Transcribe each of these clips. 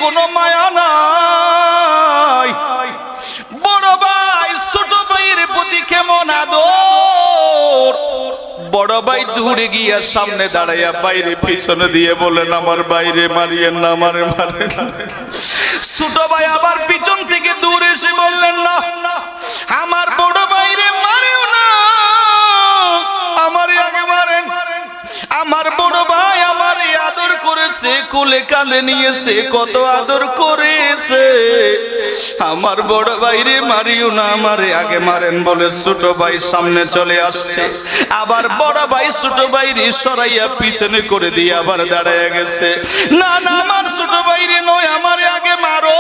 কোনো মায়া নাই। বড় ভাই ছোট ভাইয়ের প্রতি কেমন আদর। বড় ভাই দূরে গিয়া সামনে দাঁড়াইয়া বাইরে পিছনে দিয়ে বলেন আমার বাইরে মারিয়েন না, আমারে মারেন না। ছোট ভাই আবার পিছন থেকে দূরে এসে বললেন না আমার বড় ভাইরে মারিও না, আমারে আগে মারেন। আমার বড় ভাই আমার আদর করেছে, কোলে কাঁধে নিয়েছে, কত আদর করেছে। আমার বড় ভাইরে মারিও না, আমারে আগে মারেন বলে ছোট ভাই সামনে চলে আসছে। আবার বড় ভাই ছোট ভাইরে সরাইয়া পিছনে করে দিয়ে আবার দাঁড়ায় গেছে। না না আমার ছোট ভাইরে নয়, আমারে আগে মারো।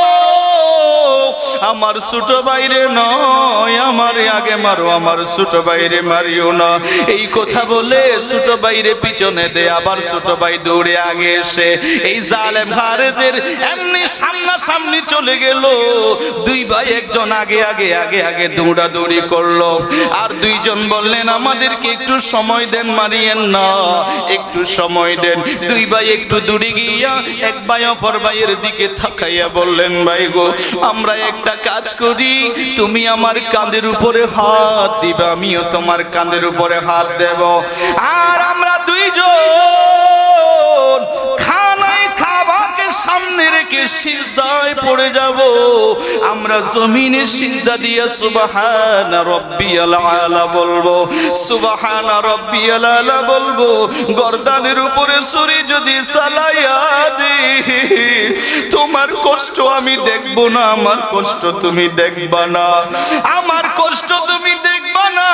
আমার ছোট ভাইরে নয়, আমারে আগে মারো, আমার ছোট ভাইরে মারিও না। এই কথা বলে ছোট ভাইরে পিছনে দে, আবার ছোট ভাই দৌড়ে আগে এসে এই জালেম খারেজের এমনি সামনাসামনি চলে গেল। দুই ভাই একজন আগে আগে আগে আগে দৌড়াদৌড়ি করলো, আর দুইজন বললেন আমাদেরকে একটু সময় দেন, মারিয়েন না, একটু সময় দেন। দুই ভাই একটু দূরে গিয়া এক ভাই অপর ভাইয়ের দিকে তাকাইয়া বললেন ভাই গো আমরা একটা কাজ করি, তুমি আমার কাঁধের উপরে হাত দিবা, আমিও তোমার কাঁধের উপরে হাত দেব, আর আমরা দুইজন খানায় খাবাকে সামনে রেখে সিজদায় পড়ে যাব। আমরা জমিনে সিজদা দিয়া সুবহানা রাব্বিয়াল আলা বলবো, সুবহানা রাব্বিয়াল আলা বলবো। গর্দানের উপরে ছুরি যদি চালাইয়া দিই, তোমার কষ্ট আমি দেখব না, আমার কষ্ট তুমি দেখবা না, আমার কষ্ট তুমি দেখবা না।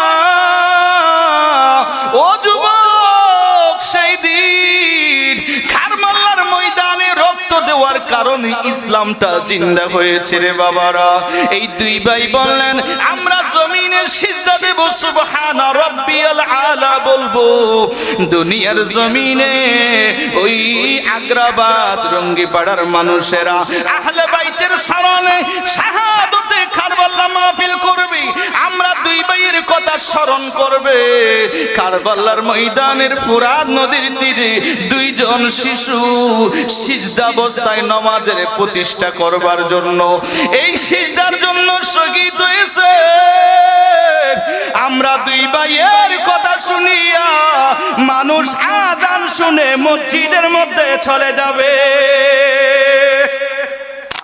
ও যুবক, সেই দিন কারবালার ময়দানে রক্ত দেওয়ার কারণে ইসলামটা জিন্দা হয়েছে রে বাবারা। এই দুই ভাই বললেন আমরা জমিনের সিজদা দেব, সুবহানা রাব্বিয়াল আলা বলবো। দুনিয়ার জমিনে ওই আগ্রাবাদ রঙ্গিপাড়ার মানুষেরা আহলে বাইতের স্মরণে শাহাদতে কারবালা মাহফিল করবে, আমরা দুই ভাইয়ের কথা স্মরণ করবে। কারবালার ময়দানের ফুরাত নদীর তীরে দুইজন শিশু সিজদা অবস্থায় নামাজের প্রতিষ্ঠা করবার জন্য, এই সিজদার জন্য শহীদ হয়েছে। আমরা দুই ভাইয়ের কথা শুনিয়া মানুষ আযান শুনে মসজিদের মধ্যে চলে যাবে।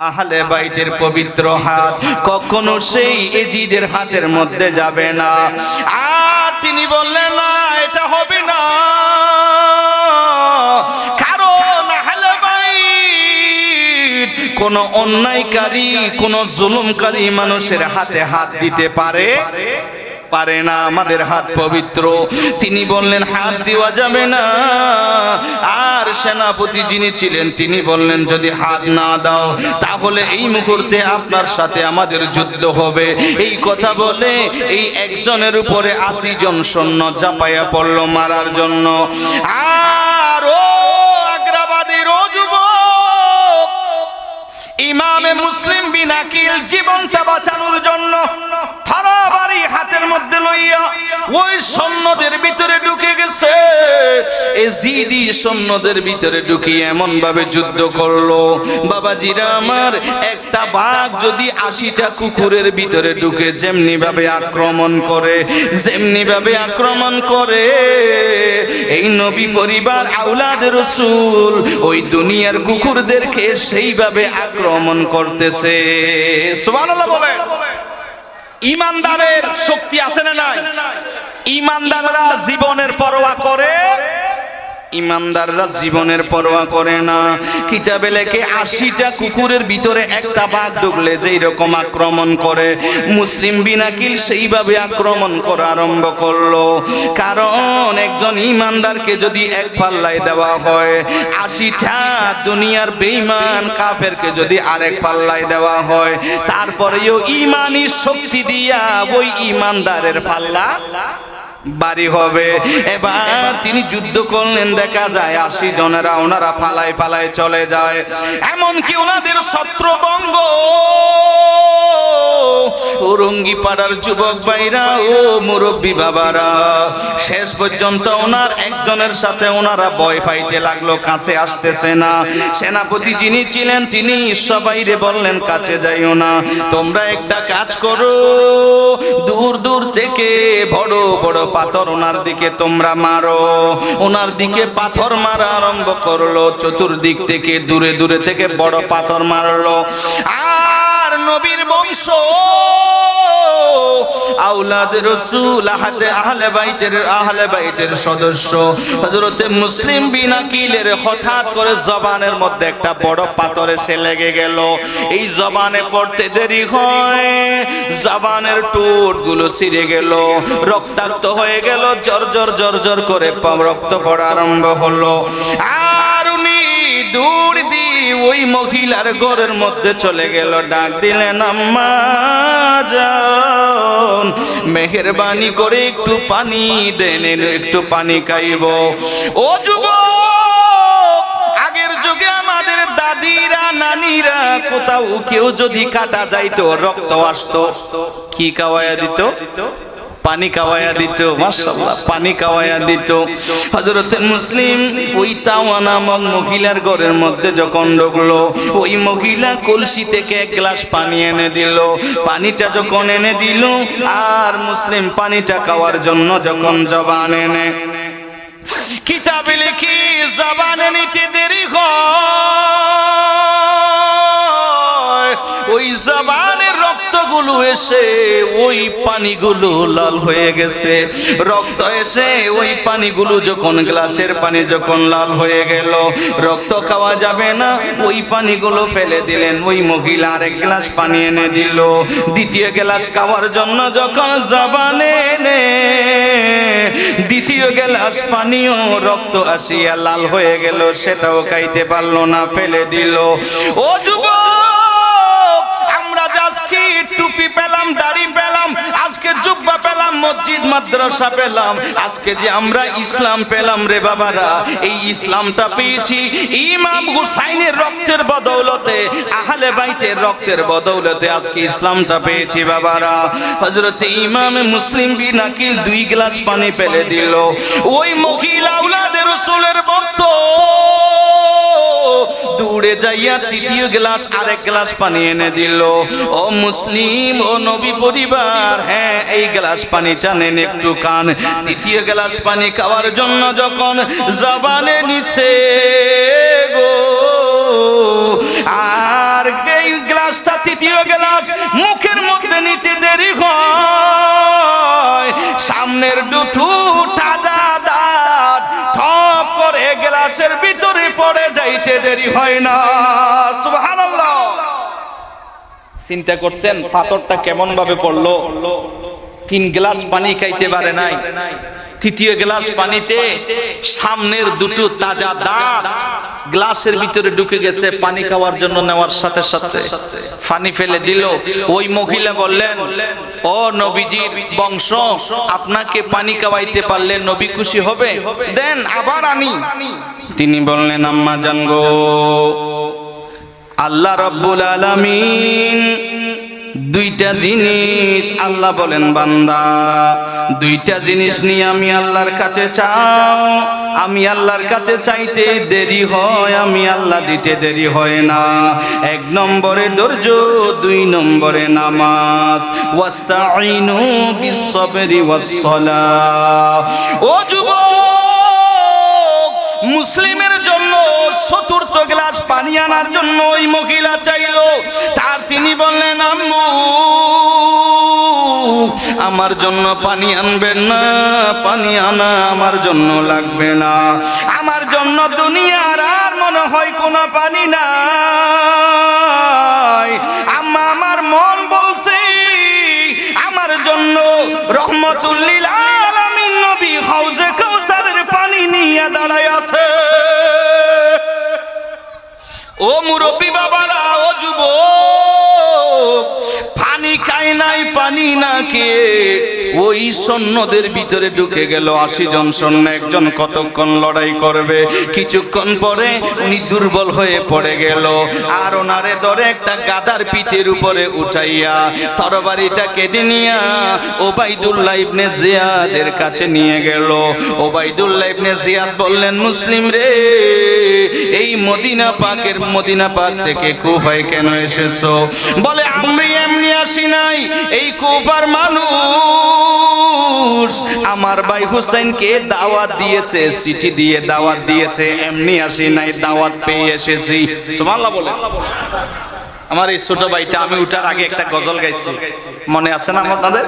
আহলে বাইতের পবিত্র হাত কখনো সেই এজিদের হাতের মধ্যে যাবে না। আর তিনি বললেন না এটা হবে না, কারণ আহলে বাইত কোন অন্যায়কারী কোন জুলুমকারী মানুষের হাতে হাত দিতে পারে না, আমাদের হাত পবিত্র। তিনি বললেন হাত দেওয়া যাবে না। আর সেনাপতি যিনি ছিলেন তিনি বললেন যদি হাত না দাও তাহলে এই মুহূর্তে আপনার সাথে আমাদের যুদ্ধ হবে। এই কথা বলে এই একজনের উপরে 80 জন সৈন্য ঝাঁপাইয়া পড়ল মারার জন্য। আর ও আগ্রাবাদের ও যুবক, ইমামে মুসলিম বিন আকিল জীবনটা বাঁচানোর জন্য থারাবাড়ি হাতের মধ্যে লইয়া ওই সৈন্যদের ভিতরে ঢুকে গেছে। এজিদি সৈন্যদের ভিতরে ঢুকিয়ে এমন ভাবে যুদ্ধ করলো, বাবাজিরা আমার, একটা বাঘ যদি 80টা কুকুরের ভিতরে ঢুকে যেমনি ভাবে আক্রমণ করে, এই নবী পরিবার আওলাদ রাসূল ওই দুনিয়ার কুকুরদেরকে সেইভাবে আক্রমণ করতেছে। সুবহানাল্লাহ বলে। ইমানদারের শক্তি আছে না নাই? ইমানদাররা জীবনের পরোয়া করে, ইমানদাররা জীবনের পরোয়া করে না। কিতাবে লেখে 80টা কুকুরের ভিতরে একটা বাঘ ঢুকলে যেই রকম আক্রমণ করে, মুসলিম বিন আকিল সেইভাবে আক্রমণ করা আরম্ভ করলো। কারণ একজন ইমানদারকে যদি এক পাল্লায় দেওয়া হয়, 80টা দুনিয়ার বেঈমান কাফেরকে যদি আরেক পাল্লায় দেওয়া হয়, তারপরেও ইমানি শক্তি দিয়া ওই ইমানদারের পাল্লা বাড়ি হবে। এবার তিনি যুদ্ধ করলেন, দেখা যায় 80 জনেরা ওনারা পালায় পালায় চলে যায়। এমনকি ওনাদের ছত্রভঙ্গ ওরঙ্গি পাড়ার যুবক ভাইরা ও মুরব্বী বাবারা শেষ পর্যন্ত ওনার একজনের সাথে ওনারা ভয় পাইতে লাগলো, কাছে আসতেছে না। সেনাপতি যিনি ছিলেন তিনি সবাইরে বললেন কাছে যাইও না, তোমরা একটা কাজ করো, দূর দূর থেকে বড় বড় পাথর ওনার দিকে তোমরা মারো। ওনার দিকে পাথর মারা আরম্ভ করলো, চতুর্দিক থেকে দূরে দূরে থেকে বড় পাথর মারলো। আর নবীর বংশ আওলাদ রাসূল আহলে বাইতের সদস্য হযরতে মুসলিম বিন আকিলের হঠাৎ করে জবানের মধ্যে একটা বড় পাথর এসে লেগে গেল। এই জবানে পড়তে দেরি হয়, জবানের ঠোঁটগুলো ছিঁড়ে গেল, রক্তাক্ত হয়ে গেল, জর্জর করে রক্ত পড়া আরম্ভ হলো। আর উনি দৌড় দিয়ে ওই মহিলার ঘরের মধ্যে চলে গেল, ডাক দিলেন, আম্মা জান, মেহেরবানি করে একটু পানি দেন, একটু পানি খাইব। ও যুবক, আগের যুগে আমাদের দাদিরা নানিরা কোথাও কেউ যদি কাটা যাইতো, রক্ত আসতো, কি খাওয়াইয়া দিত? পানি খাওয়াইয়া দিত। মাশাআল্লাহ, পানি খাওয়াইয়া দিত। হযরত মুসলিম ওই তাওয়া নামক মহিলার ঘরের মধ্যে যখন ঢুকলো, ওই মহিলা কলসি থেকে এক গ্লাস পানি এনে দিল। পানিটা যখন এনে দিল, আর মুসলিম পানিটা খাওয়ার জন্য যখন জবান এনে, কিতাবে লিখি জবানে নিতে দেরি হয়, ওই জবানের রক্তগুলো এসে ওই পানিগুলো লাল হয়ে গেছে। রক্ত এসে ওই পানিগুলো যখন, গ্লাসের পানি যখন লাল হয়ে গেল, রক্ত খাওয়া যাবে না, ওই পানিগুলো ফেলে দিলেন। ওই মহিলা আরেক গ্লাস পানি এনে দিল। দ্বিতীয় গ্লাস খাওয়ার জন্য যখন জবানে এনে দ্বিতীয় গ্লাস পানিও রক্ত আসিয়া লাল হয়ে গেল, সেটাও খাইতে পারলো না, ফেলে দিল। ও যুবক, আমরা আজকে টুপি পেলাম, দাড়ি পেলাম, আজকে জুব্বা পেলাম, মসজিদ মাদ্রাসা পেলাম, আজকে যে আমরা ইসলাম পেলাম রে বাবারা, এই ইসলামটা পেয়েছি ইমাম হুসাইনের রক্তের বদৌলতে, আহলে বাইতের রক্তের বদৌলতে আজকে ইসলামটা পেয়েছি বাবারা। হযরত ইমাম মুসলিম বিন আকিল 2 গ্লাস পানি ফেলে দিল। ওই মহিলা আওলাদে রাসূলের ভক্ত দৌড়ে যাইয়া তৃতীয় গ্লাস আরেক গ্লাস পানি এনে দিল। ও মুসলিম, ও নবী পরিবার, হ্যাঁ এই গ্লাস পানিটা নেন, একটু খান। তৃতীয় গ্লাস পানি খাওয়ার জন্য যখন জবানে নিছে গো, আর এই গ্লাসটা তৃতীয় গ্লাস মুখের মধ্যে নিতে দেরি হয়, সামনের দুটো তাজা দাঁত ঠক করে গ্লাসের ভিতরে পড়ে যাইতে দেরি হয় না। সুবহানাল্লাহ। চিন্তা করছেন পাথরটা কেমন ভাবে পড়লো? 3 গ্লাস পানি খাইতে পারে নাই, তৃতীয় গ্লাস পানিতে সামনের দুটো তাজা দাঁত গ্লাসের ভিতরে ঢুকে গেছে। পানি খাওয়ার জন্য নেওয়ার সাথে সাথে পানি ফেলে দিল। ওই মহিলা বললেন, ও নবীজির বংশ, আপনাকে পানি খাওয়াইতে পারলে নবী খুশি হবে, দেন আবার আনি। তিনি বললেন, আম্মা জান গো, আল্লাহ রাব্বুল আলামিন দুইটা জিনিস, আল্লাহ বলেন, বান্দা দুইটা জিনিস নিয়ে আমি আল্লাহর কাছে চাও, আমি আল্লাহর কাছে চাইতে দেরি হয়, আমি আল্লাহ দিতে দেরি হয় না। 1 নম্বরে ধৈর্য, 2 নম্বরে নামাজ। ওয়াস্তাঈনু বিস-সাবরি ওয়াস-সালাহ। ও যুবক, মুসলিমের জন্য চতুর্থ গ্লাস পানি আনার জন্য ওই মহিলা চাইলো। তার তিনি বললেন, আম্মু আমার জন্য পানি আনবেন না, পানি আনা আমার জন্য লাগবে না, আমার জন্য দুনিয়ার আর মনে হয় কোনো পানি নাই। আম্মা আমার মন বলছে আমার জন্য রহমতুল লিল আলামিন নবী হাউজে কাউসারের পানি নিয়ে দাঁড়ায় আছে। ও মুরব্বী বাবারা, ও যুবক, পানি খাই খায় নাই পানি না খেয়ে ওই সৈন্যদের ভিতরে ঢুকে গেল। 80 জন সৈন্য, একজন কতক্ষণ লড়াই করবে? কিছুক্ষণ পরে উনি দুর্বল হয়ে পড়ে গেল। আর ওনারে ধরে একটা গাধার পিঠের উপরে উঠাইয়া তরবারিটা কেটে নিয়া ওবাইদুল্লাহ ইবনে জিয়াদের কাছে নিয়ে গেল। ওবাইদুল্লাহ ইবনে জিয়াদ বললেন, মুসলিম রে, এই মদিনা পাক থেকে কুফায় কেন এসেছো? বলে, আমি এমনি আসি নাই, এই কুফার মানুষ আমার ভাই হুসাইনকে দাওয়াত দিয়েছে, চিঠি দিয়ে দাওয়াত দিয়েছে, এমনি আসি নাই, দাওয়াত পেয়ে এসেছি। সুবহানাল্লাহ বলে। আমার এই ছোট ভাইটা আমি উঠার আগে একটা গজল গাইছি, মনে আছে না আপনাদের?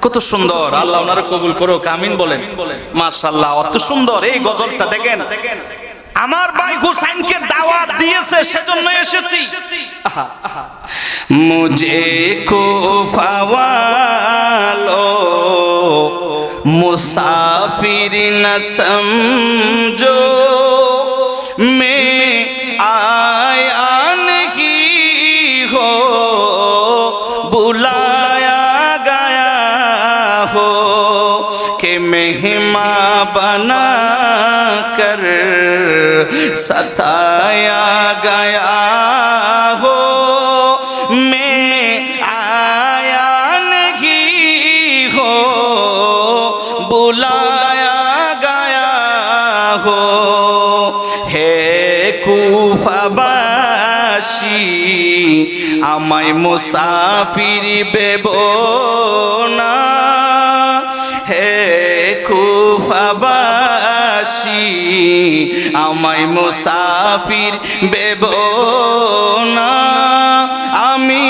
কত সুন্দর, আল্লাহ ওনারে কবুল করুক, আমিন বলেন। মাশাআল্লাহ, অত সুন্দর এই গজলটা দেখেন। আমার ভাই হুসাইনকে দাওয়াত দিয়েছে, সেজন্য এসেছি। মুঝে কুফা ওয়ালো মুসাফির না সমঝো, মে आया नहीं हो बुलाया गया हो कि मेहमान बना कर सताया गया हो। मैं आया नहीं हो बुलाया गया हो। हे কুফাবাসী আমায় মুসাফির ভেবো না, হে কুফাবাসী আমায় মুসাফির ভেবো না। আমি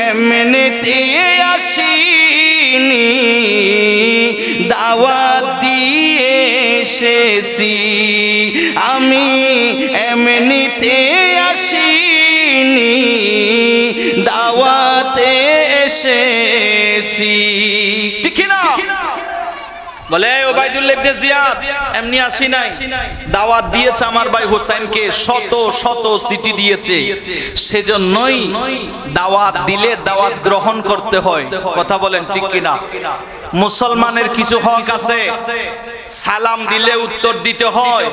এমনিতে আসিনি, দাওয়াত দিয়ে এসেছি। আমি এমনিতে আসিনি, দাওয়াতে এসেছি। ঠিক না? বলে ওবাইদুল্লাহ ইবনে জিয়াদ এমনি আসি নাই, দাওয়াত দিয়েছে আমার ভাই হুসাইনকে, শত শত চিঠি দিয়েছে। সেজন্যই দাওয়াত দিলে দাওয়াত গ্রহণ করতে হয়। কথা বলেন ঠিক কিনা? মুসলমানের কিছু হক আছে, সালাম দিলে উত্তর দিতে হয়,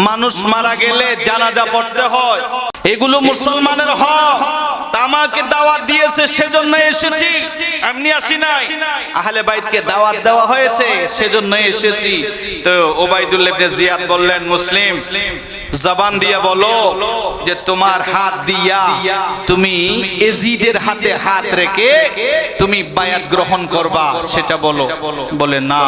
মানুষ মারা গেলে জানাজা পড়তে হয়, এগুলো মুসলমানের হক। আমাকে দাওয়াত দিয়েছে, সেজন্য এসেছি, এমনি আসি নাই। আহলে বাইতকে দাওয়াত দেওয়া হয়েছে, সেজন্য এসেছি। তো ওবাইদুল্লাহ ইবনে জিয়াদ বললেন, মুসলিম জবান দিয়ে বলো যে তোমার হাত দিয়া তুমি এজিদের হাতে হাত রেখে তুমি বায়াত গ্রহণ করবা, সেটা বলো। বলে, না,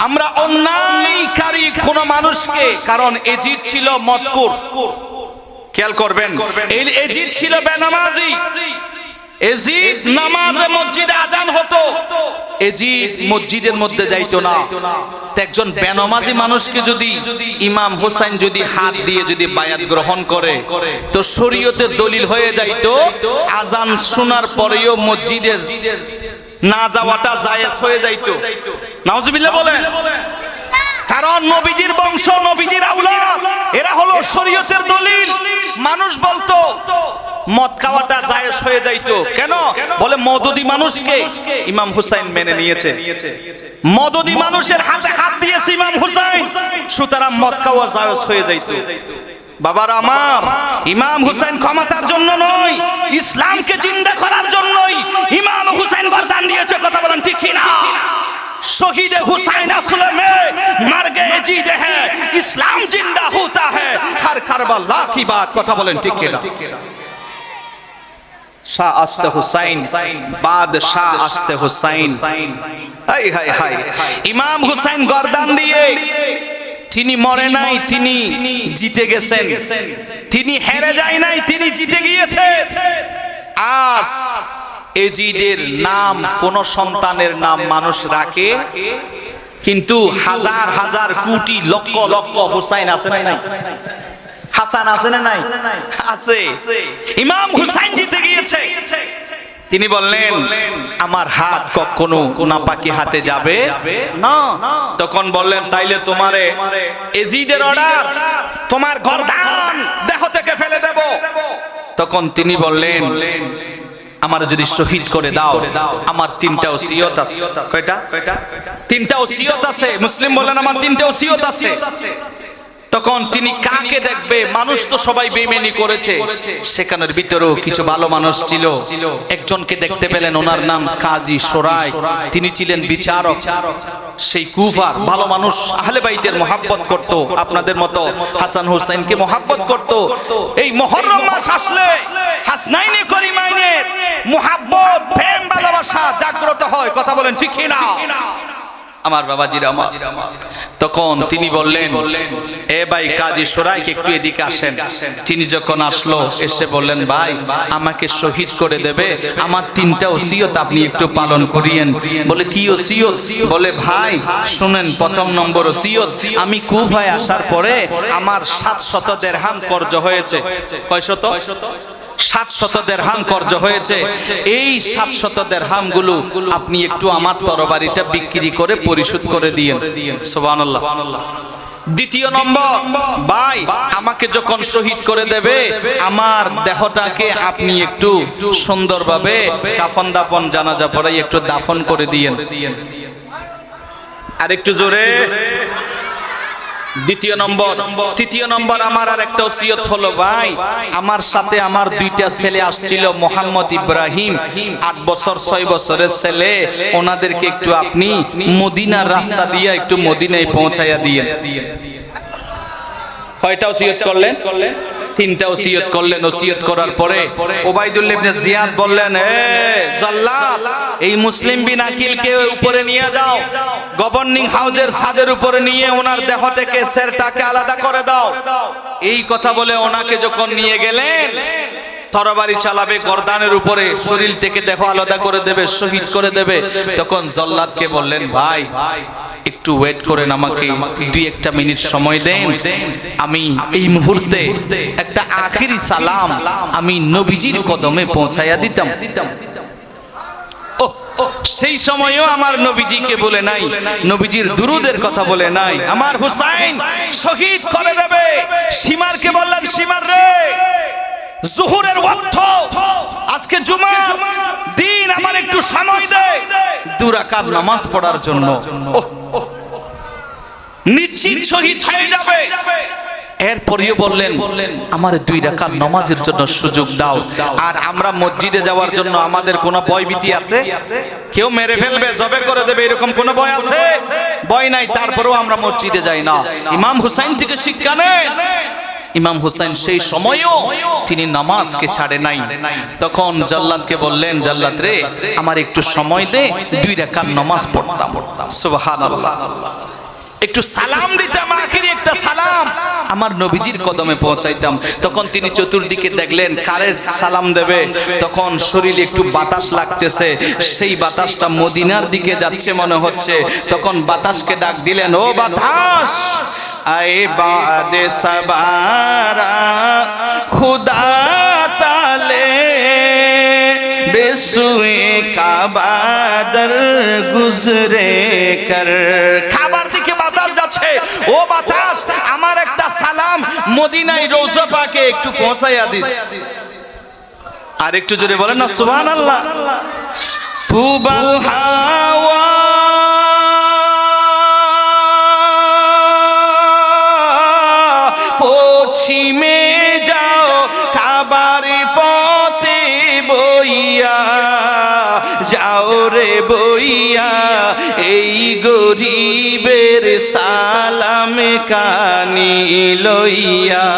আমরা অন্যায়কারী কোন মানুষকে, কারণ এজিদ ছিল মদকুর, খেয়াল করবেন, এই এজিদ ছিল বেনামাজি। এজিদ নামাজে মসজিদে আজান হতো, এজিদ মসজিদের মধ্যে যাইতো না। একজন বেনামাজি মানুষকে যদি ইমাম হোসেন যদি হাত দিয়ে যদি বায়াত গ্রহণ করে, তো শরীয়তের দলিল হয়ে যাইতো আজান শোনার পরেও মসজিদে না যাওয়াটা জায়েজ হয়ে যাইতো। নাউজুবিল্লাহ বলেন। কারণ নবীজির বংশ, নবীজির আওলাদ, এরা হলো শরীয়তের দলিল। মানুষ বলতো মদ খাওয়াটা জায়েজ হয়ে যাইতো, কেন? বলে মদদি মানুষকে ইমাম হুসাইন মেনে নিয়েছে, মদদি মানুষের হাতে হাত দিয়েছে ইমাম হুসাইন, সুতরাং মদ খাওয়া জায়েজ হয়ে যাইতো। বাবার আমার, ইমাম হুসাইন ক্ষমতার জন্য নয়, ইসলামকে জিন্দা করার জন্যই ইমাম হুসাইন বরদান দিয়েছে। কথা বলেন ঠিক কিনা? शहीद हुसैन असल में मर गए जीते हैं, इस्लाम जिंदा होता है हर करबला की बात। কথা বলেন ঠিক কিনা? শাহ আস্তে হুসাইন, বাদশাহ আস্তে হুসাইন। হাই হাই হাই, ইমাম হুসাইন গর্দান দিয়ে তিনি মরে নাই, তিনি জিতে গেছেন। তিনি হেরে যায় নাই, তিনি জিতে গিয়েছে। আজ এজিদের নাম কোন সন্তানের নাম মানুষ রাখে, কিন্তু হাজার হাজার কোটি লক্ষ লক্ষ হুসাইন আছে না নাই? হাসান আছে না নাই? আছে। ইমাম হুসাইন জিতে গিয়েছে। তিনি বললেন, আমার হাত কখনো নাপাকি হাতে যাবে না। তখন বললেন, তাইলে তোমারে এজিদের অর্ডার, তোমার গর্দান দেহ থেকে ফেলে দেব। তখন তিনি বললেন, আমার যদি শহীদ করে দাও, আমার তিনটা ওসিয়ত আছে। কয়টা? তিনটা ওসিয়ত আছে। মুসলিম বলেন আমার তিনটা ওসিয়ত আছে। তখন তিনি কাকে দেখবে? মানুষ তো সবাই বেঈমানি করেছে, সেখানের ভিতরেও কিছু ভালো মানুষ ছিল। একজনকে দেখতে পেলেন, ওনার নাম কাজী সোরাই। তিনি ছিলেন বিচারক। সেই কুফার ভালো মানুষ, আহলে বাইতের মহব্বত করত, আপনাদের মতো হাসান হুসাইনকে মহব্বত করত। এই মুহররম মাস আসলে হাসনাইনে করিমাইনের মহব্বত, প্রেম, ভালোবাসা জাগ্রত হয়। কথা বলেন ঠিক কি না? আমার বাবাজিরা আমার, তখন তিনি বললেন, এ ভাই কাজী সোরাইকে একটু এদিকে আসেন। তিনি যখন আসলো, এসে বললেন, ভাই আমাকে শহীদ করে দেবে, আমার তিনটা ওসিয়ত আপনি একটু পালন করিয়েন। বলে কি ওসিয়ত? বলে ভাই শুনেন, প্রথম নম্বর ওসিয়ত, আমি কুফায় আসার পরে আমার 700 দিরহাম কর্জ হয়েছে। কয়শত? 700 দিরহাম কর্জ হয়েছে। এই 700 দিরহাম গুলো আপনি একটু আমার তরবারিটা বিক্রি করে পরিশোধ করে দিয়েন। সুবহানাল্লাহ। দ্বিতীয় নম্বর, ভাই আমাকে যখন শহীদ করে দেবে, আমার দেহটাকে আপনি একটু সুন্দরভাবে কাফন দাফন জানাজা পড়াই একটু দাফন করে দিয়েন। আর একটু জোরে। দ্বিতীয় নম্বর। তৃতীয় নম্বর, আমার আর একটা ওসিয়ত হলো, ভাই আমার সাথে আমার দুইটা ছেলে আসছিল, মোহাম্মদ ইব্রাহিম 8 বছর 6 বছরের ছেলে, ওনাদেরকে একটু আপনি মদিনার রাস্তা দিয়ে একটু মদিনায় পৌঁছাইয়া দিয়েন। কয়টা ওসিয়ত করলেন? তিনটা ওসিয়ত করলেন। ওসিয়ত করার পরে ওবাইদুল্লাহ ইবনে জিয়াদ বললেন, এ জাল্লাদ, এই মুসলিম বিন আকিলকে উপরে নিয়ে যাও, গভর্নিং হাউসের ছাদের উপরে নিয়ে ওনার দেহ থেকে সেরটাকে আলাদা করে দাও। এই কথা বলে ওনাকে যখন নিয়ে গেলেন, তরবারি চালাবে গর্দানের উপরে, শরীর থেকে দেহ আলাদা করে দেবে, শহীদ করে দেবে। তখন জল্লাদকে বললেন, ভাই একটু ওয়েট করেন, আমাকে 2-1 মিনিট সময় দেন, আমি এই মুহূর্তে একটা আখিরি সালাম আমি নবীজির কদমে পৌঁছাইয়া দিতাম। সেই সময়ও আমার নবীজিকে বলে নাই, নবীজির দুরুদের কথা বলে নাই। আমার হুসাইন শহীদ করে দেবে। সীমারকে বললেন, সীমার রে, জোহরের ওয়াক্ত, আজকে জুমার দিন, আমার একটু সময় দে 2 রাকাত নামাজ পড়ার জন্য। নিশ্চিত শহীদ হয়ে যাবে। এরপরেও বললেন, আমার 2 রাকাত নামাজের জন্য সুযোগ দাও। আর আমরা মসজিদে যাওয়ার জন্য আমাদের কোনো ভয়ভীতি আছে? কেউ মেরে ফেলবে, জবে করে দেবে, এরকম কোনো ভয় আছে? ভয় নাই, তারপরেও আমরা মসজিদে যাই না। ইমাম হুসাইন থেকে শিক্ষা নেই। ইমাম হুসাইন সেই সময়ও তিনি নামাজকে ছাড়ে নাই। তখন জাল্লাদকে বললেন, জাল্লাদ রে, আমার একটু সময় দে, 2 রাকাত নামাজ পড়তাম। সুবহানাল্লাহ। একটু সালাম দিতাম, আখিরি একটা সালাম আমার নবীজির কদমে পৌঁছাইতাম। তখন তিনি চতুর্দিকে দেখলেন কারে সালাম দেবে। তখন শরীরে একটু বাতাস লাগতেছে, সেই বাতাসটা মদিনার দিকে যাচ্ছে মনে হচ্ছে। তখন বাতাসকে ডাক দিলেন, ও বাতাস, আয়ে বাদে সবারা খুদা তালে বেসুয়ে কাবা দর গুজরে কর। খাবার দিকে বাতাস যাচ্ছে, ও বাতাস, আমার একটা সালাম মদিনায় রওজা পাকে একটু পৌঁছাইয়া দিস। আর একটু জোরে বলেন না সুবহানাল্লাহ। তুবাল হাওয়া পশ্চিমে যাও, কাবার পথে বইয়া যাও রে বইয়া, এই গরিবের সালাম কানি লইয়া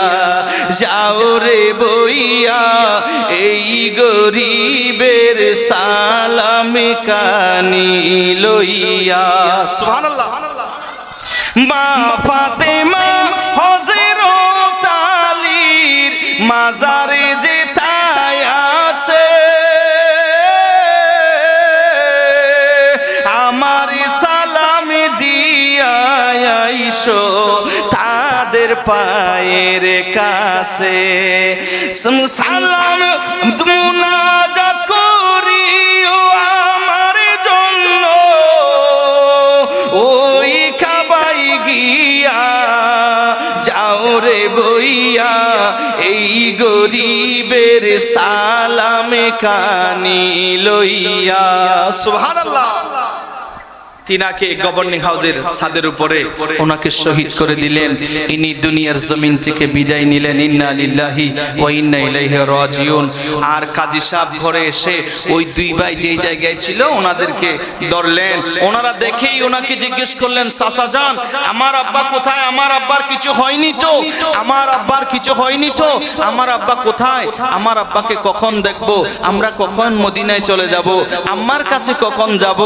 যাও রে বইয়া, এই গরিবের সালাম কানি লইয়া। সুবহানাল্লাহ। মা ফাতেমা হযরত আলীর মাজারে যেতায় আছে, আমার সালাম দিয়া আইসো তাদের পায়ের কাছে। সালাম মুনাজাত করিও আমার জন্য, ওই কাবাই গিয়া যাও রে বইয়া, এই গরিবে গরিবের সালামে কানি লইয়া সুবহানাল্লাহ তিনাকে গভর্নিং হাউসের ছাদের উপরে ওনাকে শহীদ করে দিলেন ইনি দুনিয়ার জমিন থেকে বিদায় নিলেন ইন্না লিল্লাহি ওয়া ইন্না ইলাইহি রাজিউন আর কাজী সাহেব ঘরে এসে ওই দুই ভাই যেই জায়গায় ছিল ওনাদেরকে ধরলেন ওনারা দেখেই ওনাকে জিজ্ঞেস করলেন চাচা জান আমার আব্বা কোথায় আমার আব্বার কিছু হয়নি তো আমার আব্বার কিছু হয়নি তো আমার আব্বা কোথায় আমার আব্বাকে কখন দেখব আমরা কখন মদিনায় চলে যাব আম্মার কাছে কখন যাব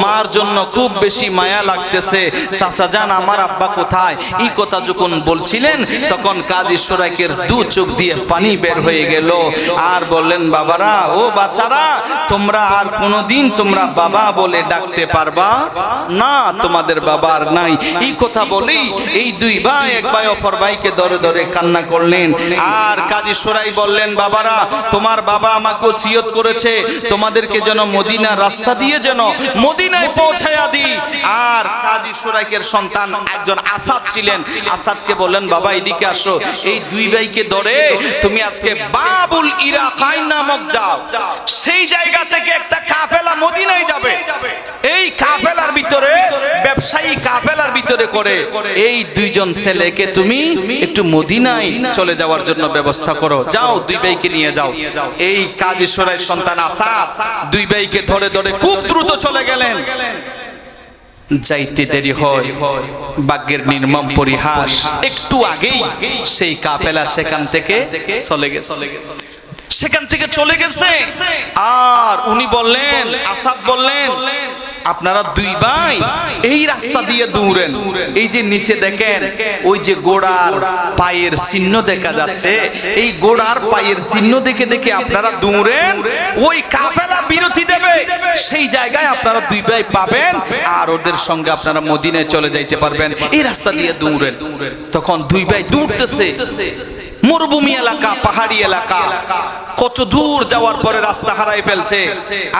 মার জন্য খুব বেশি মায়া লাগতেছে চাচা জান আমার আব্বা কোথায় এই কথা যখন বলছিলেন তখন কাজী সুরাইকের দু চোখ দিয়ে পানি বের হয়ে গেল আর বললেন বাবারা ও বাচ্চারা তোমরা আর কোনোদিন তোমরা বাবা বলে ডাকতে পারবা না তোমাদের বাবা আর নাই এই কথা বলেই এই দুই ভাই এক ভাই অপর ভাইকে ধরে ধরে কান্না করলেন আর কাজী সুরাই বললেন বাবারা তোমার বাবা আমাকে ওসিয়ত করেছে তোমাদেরকে যেন মদিনার রাস্তা দিয়ে যেন মদিনায় পৌঁছায়া দিই আর কাজী সুরাইকের সন্তান একজন আসাদ ছিলেন আসাদকে বললেন বাবা এদিকে আসো এই দুই ভাইকে ধরে তুমি আজকে বাবুল ইরাকাই নামক যাও সেই জায়গা থেকে একটা কাফেলা মদিনায় যাবে এই কাফেলার ভিতরে ব্যবসায়ী কাফেলার ভিতরে করে এই দুইজন ছেলেকে তুমি একটু মদিনায় চলে যাওয়ার জন্য ব্যবস্থা করো যাও দুই ভাইকে নিয়ে যাও এই কাজী সুরাইয়ের সন্তান আসাদ দুই ভাইকে ধরে ধরে খুব দ্রুত চলে গেলেন যাইতে দেরি হয় ভাগ্যের নির্মম পরিহাস একটু আগেই সেই কাফেলা সেখান থেকে চলে গেছে সেখান থেকে চলে গেছে আর উনি বললেন আসাদ বললেন আপনারা দুই ভাই এই রাস্তা দিয়ে দৌড়েন এই যে নিচে দেখেন ওই যে গোড়ার পায়ের চিহ্ন দেখা যাচ্ছে এই গোড়ার পায়ের চিহ্ন দেখে দেখে আপনারা দৌড়েন ওই কাফেলা বিরতি দেবে সেই জায়গায় আপনারা দুই ভাই পাবেন আর ওদের সঙ্গে আপনারা মদিনায় চলে যাইতে পারবেন এই রাস্তা দিয়ে দৌড়েন তখন দুই ভাই দৌড়তেছে মরুভূমি এলাকা পাহাড়ি এলাকা কত দূর যাওয়ার পরে রাস্তা হারাই ফেলছে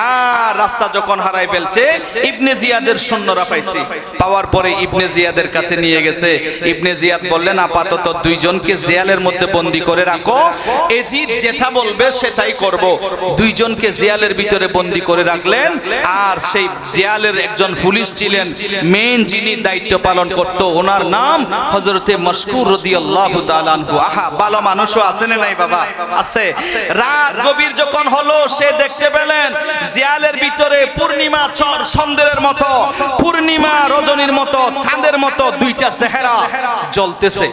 আর রাস্তা যখন হারাই ফেলছে ইবনে জিয়াদের সৈন্যরা পাইছে পাওয়ার পরে ইবনে জিয়াদের কাছে নিয়ে গেছে ইবনে জিয়াদ বললেন আপাতত দুইজনকে জেলের মধ্যে বন্দী করে রাখো এজিদ যেটা বলবে সেটাই করব দুইজনকে জেলের ভিতরে বন্দী করে রাখলেন আর সেই জেলের একজন পুলিশ ছিলেন মেইন যিনি দায়িত্ব পালন করত ওনার নাম হযরতে মশকুর রাদিয়াল্লাহু তাআলা আনহু আহা ভালো মানুষও আছে না নাই বাবা আছে রাত গভীর যখন হলো সে দেখতে পেলেন জিয়ালের ভিতরে পূর্ণিমা চন্দ্রের মতো পূর্ণিমা রজনীর মতো চাঁদের মতো দুইটা চেহারা জ্বলতেছে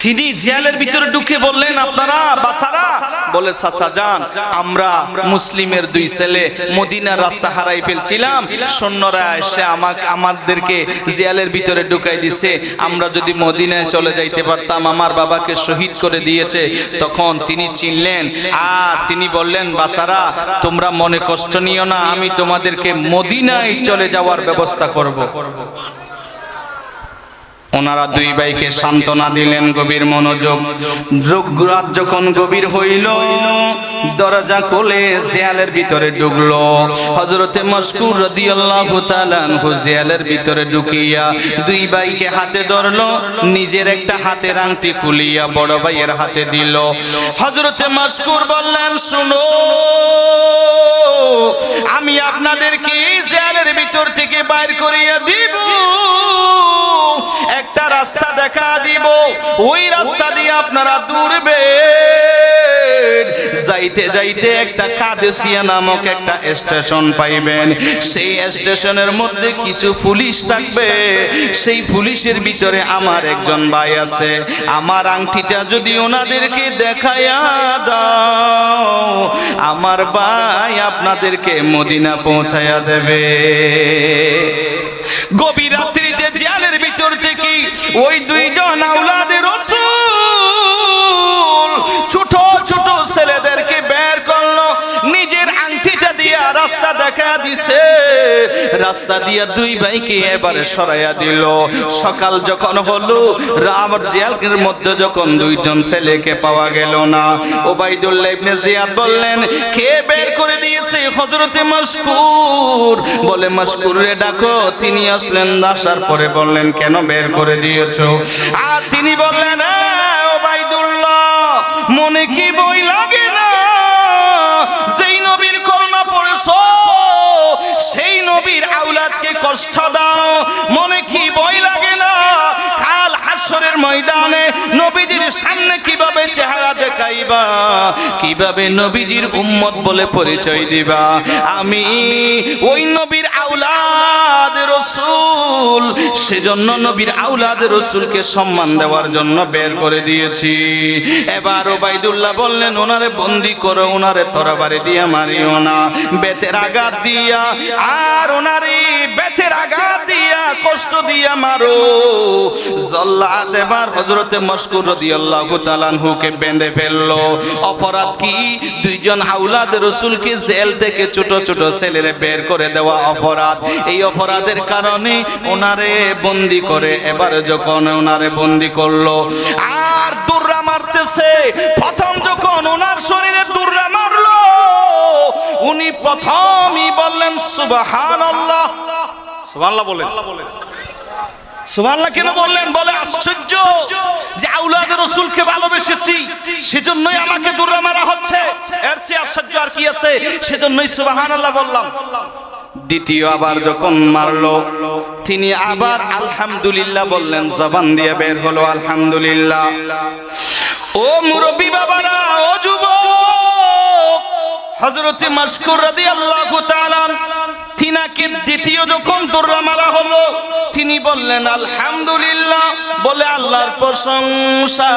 তিনি জিয়ালের ভিতরে ঢুকে বললেন আপনারা বাসারা বলে চাচা জান আমরা মুসলিমের দুই ছেলে মদিনার রাস্তা হারাই ফেলছিলাম সৈন্যরা এসে আমাদেরকে জিয়ালের ভিতরে ঢুকাই দিছে আমরা যদি মদিনায় চলে যাইতে পারতাম আমার বাবাকে শহীদ করে দিয়েছে তখন তিনি চিনলেন আর তিনি বললেন বাসারা তোমরা মনে কষ্ট নিও না আমি তোমাদেরকে মদিনায় চলে যাওয়ার ব্যবস্থা করব ওনারা দুই ভাইকে সান্ত্বনা দিলেন গভীর মনোযোগ রাত যখন গভীর হইল দরজা খুলে জিয়ালের ভিতরে ঢুকলো হযরতে মশকুর রাদিয়াল্লাহু তাআলা আনহু জিয়ালের ভিতরে ঢুকিয়া দুই ভাইকে হাতে ধরলো নিজের একটা হাতের আংটি খুলিয়া বড় ভাইয়ের হাতে দিল হযরতে মশকুর বললেন শুনো আমি আপনাদেরকে জিয়ালের ভিতর থেকে বাইর করিয়া দিব একটা রাস্তা দেখা দিব ওই রাস্তা দিয়ে আপনারা দৌড়বেন যাইতে যাইতে একটা কাদেসিয়া নামক একটা স্টেশন পাইবেন সেই স্টেশনের মধ্যে কিছু পুলিশ থাকবে সেই পুলিশের ভিতরে আমার একজন ভাই আছে আমার আংটিটা যদি ওনাদেরকে দেখায়া দাও আমার ভাই আপনাদেরকে মদিনা পৌঁছায়া দেবে গভীর রাত্রিতে জিয়ালের ভিতর থেকে ওই দুইজন আওলাদে রাসূল ছোট ছোট ছেলেদেরকে বের করলো নিজের আংটিটা দিয়া রাস্তা দেখা দিছে রাস্তা দিয়া দুই ভাইকে এবারে সরাইয়া দিল সকাল যখন হলো আমার জেলের মধ্যে যখন দুইজন ছেলেকে পাওয়া গেল না ওবাইদুল্লাহ ইবনে জিয়াদ বললেন কে বের করে দিয়েছে হযরতে মশকুর বলে মশকুরে ডাকো তিনি আসলেন আসার পরে বললেন কেন বের করে দিয়েছো আর তিনি বললেন ওবাইদুল্লাহ মনে কি বই লাগে না যেই নবীর কলমা পড়েছো সেই নবীর আওলাদকে কষ্ট দাও? মনে কি বই লাগে না কাল হাসরের ময়দানে নবীজির সামনে কিভাবে চেহারা দেখাইবা, কিভাবে নবীজির উম্মত বলে পরিচয় দিবা? আমি ওই নবীর আওলাদ রাসূল, সেজন্য নবীর আওলাদ রাসূলকে সম্মান দেওয়ার জন্য বের করে দিয়েছি। এবার ওবাইদুল্লাহ বললেন, ওনারে বন্দী করো, ওনারে তরবারি দিয়ে মারিও না, বেতের আঘাত দিয়া, আর ওনারে বেতের আঘাত দিয়া কষ্ট দিয়া মারো। জল্লাদ এবার হযরতে মশকুর রাদিয়াল্লাহু তাআলা আনহুকে বেঁধে ফেললো। অপরাধ কি? দুইজন আওলাদ রাসূলকে জেল থেকে ছোট ছোট ছেলেরে বের করে দেওয়া অপরাধ। এই অপরাধের কারণে ওনারে বন্দী করে, এবার যখন ওনারে বন্দী করলো আর দুররা মারতেছে, প্রথম যখন ওনার শরীরে দুররা মারলো উনি প্রথমই বললেন সুবহানাল্লাহ। সুবহানাল্লাহ বলেন। সুবহানাল্লাহ কেন বললেন? বলে আশ্চর্য যে আওলাদ রাসূলকে ভালোবেসেছি সেজন্যই আমাকে দুররা মারা হচ্ছে, এর চেয়ে আশ্চর্য আর কি আছে? সেজন্যই সুবহানাল্লাহ বললাম। দ্বিতীয় আবার যখন মারলো তিনি আবার আলহামদুলিল্লাহ বললেন, জবান দিয়ে বের হলো আলহামদুলিল্লাহ। ও মুরব্বী বাবারা, ও যুবক, হযরতে মশকুর রাদিয়াল্লাহু তাআলা তিনাকে দ্বিতীয় যখন দুররা মারা হলো তিনি বললেন আলহামদুলিল্লাহ। বলে আল্লাহর প্রশংসা,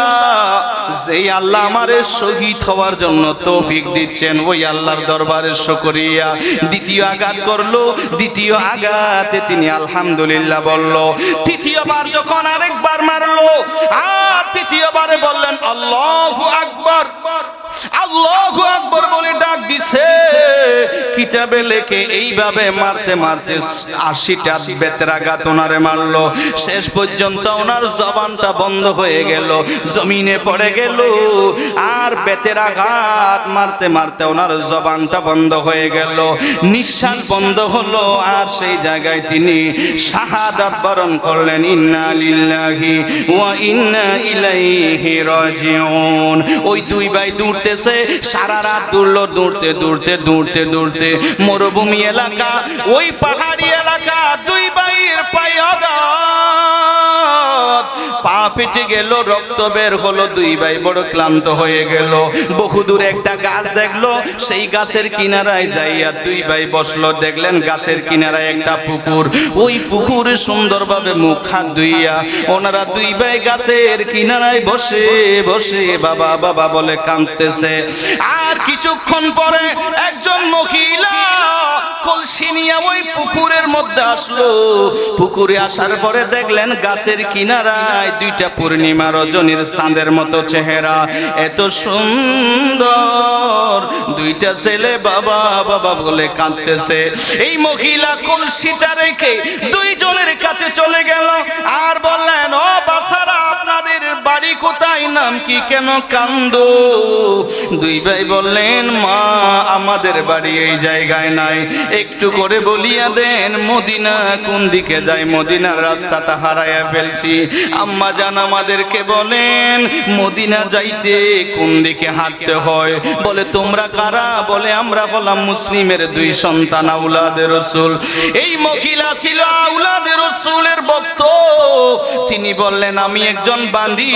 যেই আল্লাহ আমারে শহীদ হওয়ার জন্য তৌফিক দিচ্ছেন ওই আল্লাহর দরবারে শুকরিয়া। দ্বিতীয় আঘাত করলো, দ্বিতীয় আঘাতে তিনি আলহামদুলিল্লাহ বলল। তৃতীয়বার যখন আরেকবার মারলো আর তৃতীয়বারে বললেন আল্লাহু আকবার। আল্লাহু আকবার বলে ডাক দিছে। কিতাবে লেখে এইভাবে মারতে মারতে 80টা বেতের আঘাত ওনারে মারলো। শেষ পর্যন্ত ওনার জবানটা বন্ধ হয়ে গেল, জমিনে পড়ে গেল। আর বেতের আঘাত মারতে মারতে ওনার জবানটা বন্ধ হয়ে গেল, নিঃশ্বাস বন্ধ হলো। আর সেই জায়গায় তিনি শাহাদাত বরণ করলেন। ইন্না লিল্লাহি ওয়া ইন্না ইলাইহি রাজিউন। ওই দুই ভাই দৌড়তেছে, সারা রাত দৌড়লো, দৌড়তে দৌড়তে দৌড়তে দৌড়তে মরুভূমি এলাকা, ওই পাহাড়ি এলাকা, দুই ভাইয়ের পায়ে আঘাত, পা ফেটে গেল, রক্ত বের হলো। দুই ভাই বড় ক্লান্ত হয়ে গেল। বহুদূরে একটা গাছ দেখলো, সেই গাছের কিনারায় যাইয়া দুই ভাই বসলো। দেখলেন গাছের কিনারায় একটা পুকুর, ওই পুকুরে সুন্দরভাবে মুখ হাত ধুইয়া ওনারা দুই ভাই গাছের কিনারায় বসে বসে বাবা বাবা বলে কাঁদতেছে। আর কিছুক্ষণ পরে একজন মহিলা কলসি নিয়ে ওই পুকুরের মধ্যে আসলো। পুকুরে আসার পরে দেখলেন গাছের কিনারায় দুইটা পূর্ণিমা রজনীর চাঁদের মতো চেহারা, এত সুন্দর দুইটা ছেলে বাবা বাবা বলে কাঁদতেছে। এই মহিলা কলসিটা রেখে দুইজনের কাছে চলে গেল আর বললেন, ও বাছারা, আপনাদের বাড়ি কোথায়, নাম কি, কেন কান্দো? দুই ভাই বললেন, মা আমাদের বাড়ি এই জায়গায় নাই, একটু করে বলিয়া দেন মদিনা কোন দিকে যায়, মদিনার রাস্তাটা হারাইয়া ফেলছি। আম্মা জান আমাদেরকে বলেন মদিনা যাইতে কোন দিকে হাঁটতে হয়। বলে তোমরা কারা? বলে আমরা হলাম মুসলিমের দুই সন্তান আওলাদে রাসূল। এই মহিলা ছিল আওলাদে রাসূলের ভক্ত। তিনি বললেন, আমি একজন বান্দি,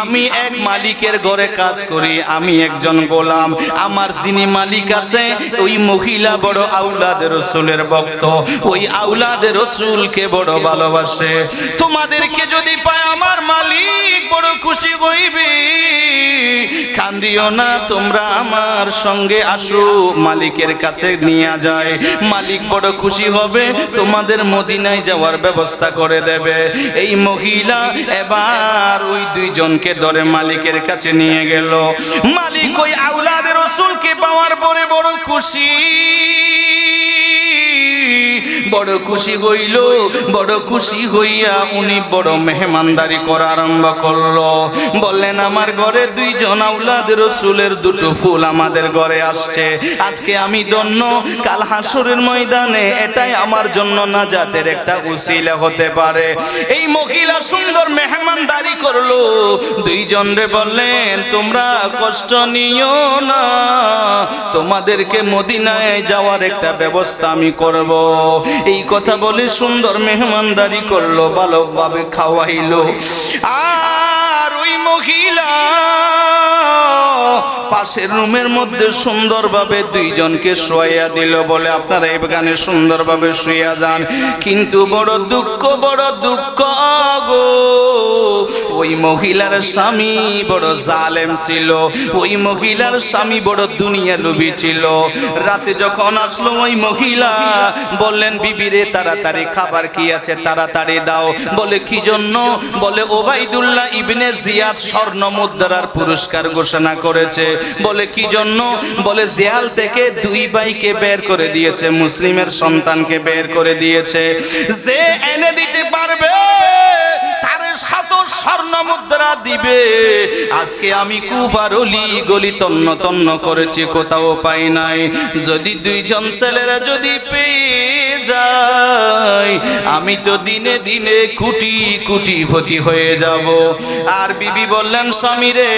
আমি এক মালিকের ঘরে কাজ করি, আমি একজন গোলাম, আমার যিনি মালিক আছে ওই মহিলা বড় আওলাদে রাসূলের ভক্ত, ওই আওলাদে রাসূলকে বড় ভালোবাসে। তোমাদেরকে যদি পায় আমার মালিক বড় খুশি হইবে। কান্দিও না, তোমরা আমার সঙ্গে আসো, মালিকের কাছে নিয়ে যায়, মালিক বড় খুশি হবে, তোমাদের মদিনায় যাওয়ার ব্যবস্থা করে দেবে। এই মহিলা এবার ওই দুইজনকে ধরে মালিকের কাছে নিয়ে গেল। মালিক ওই আওলাদে রাসূলকে পাওয়ার পরে বড় খুশি। বড় খুশি হইল। বড় খুশি হইয়া উনি বড় মেহমানদারি করা আরম্ভ করলো। বললেন আমার ঘরে দুইজন আওলাদ রাসূলের দুটো ফুল আমাদের ঘরে আসছে, আজকে আমি ধন্য। কাল হাসরের ময়দানে এটাই আমার জন্য নাজাতের একটা উসিলা হতে পারে। এই মহিলা সুন্দর মেহমানদারি করলো। দুইজন রে বললেন তোমরা কষ্ট নিও না, তোমাদেরকে মদিনায় যাওয়ার একটা ব্যবস্থা আমি করব। এই কথা বলে সুন্দর মেহমানদারি করলো, ভালোভাবে খাওয়াইলো। আর ওই মহিলা পাশের রুমের মধ্যে সুন্দরভাবে দুইজনকে শোয়াইয়া দিল, বলে আপনারা এখানে সুন্দরভাবে শুইয়া যান। কিন্তু বড় দুঃখ গো, ওই মহিলার স্বামী বড় জালেম ছিল, ওই মহিলার স্বামী বড় দুনিয়া লোভী ছিল। রাতে যখন আসলো ওই মহিলা বললেন বিবিরে তাড়াতাড়ি খাবার কি আছে তাড়াতাড়ি দাও। বলে কি জন্য? বলে ওবাইদুল্লাহ ইবনে জিয়াদ স্বর্ণ মুদ্রার পুরস্কার ঘোষণা করেছে। বলে কি জন্য? বলে জেল থেকে দুই ভাইকে বের করে দিয়েছে, মুসলিমের সন্তানকে বের করে দিয়েছে। যে এনে দিতে পারবে তার শত স্বর্ণ মুদ্রা দিবে। আজকে আমি কুফার অলি গলি তন্ন তন্ন করেছি, কোথাও পাই নাই। যদি দুইজন ছেলেরা যদি পেয়ে যায় আমি তো দিনে দিনে কোটি কোটিপতি হয়ে যাব। আর বিবি বললেন স্বামী রে,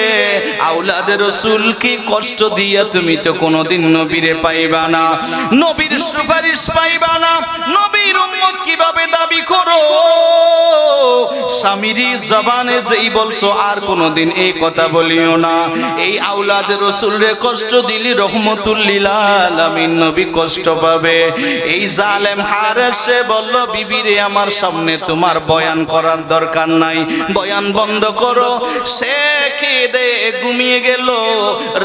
আওলাদের রাসূলকে কষ্ট দিয়া তুমি তো কোনোদিন নবীরে পাইবা না, নবীর সুপারিশ পাইবা না, নবীর উম্মত কিভাবে দাবি করো? স্বামীর জবানে যেই বলছো আর কোনোদিন এই কথা বলিও না। এই আওলাদের রাসূলরে কষ্ট দিলি রহমতুল লিল আলামিন নবী কষ্ট পাবে। এই জালেম হারেসে বলল বিবিরে আমার সামনে তোমার বয়ান করার দরকার নাই, বয়ান বন্ধ করো। সে খেয়ে ঘুমিয়ে গেল।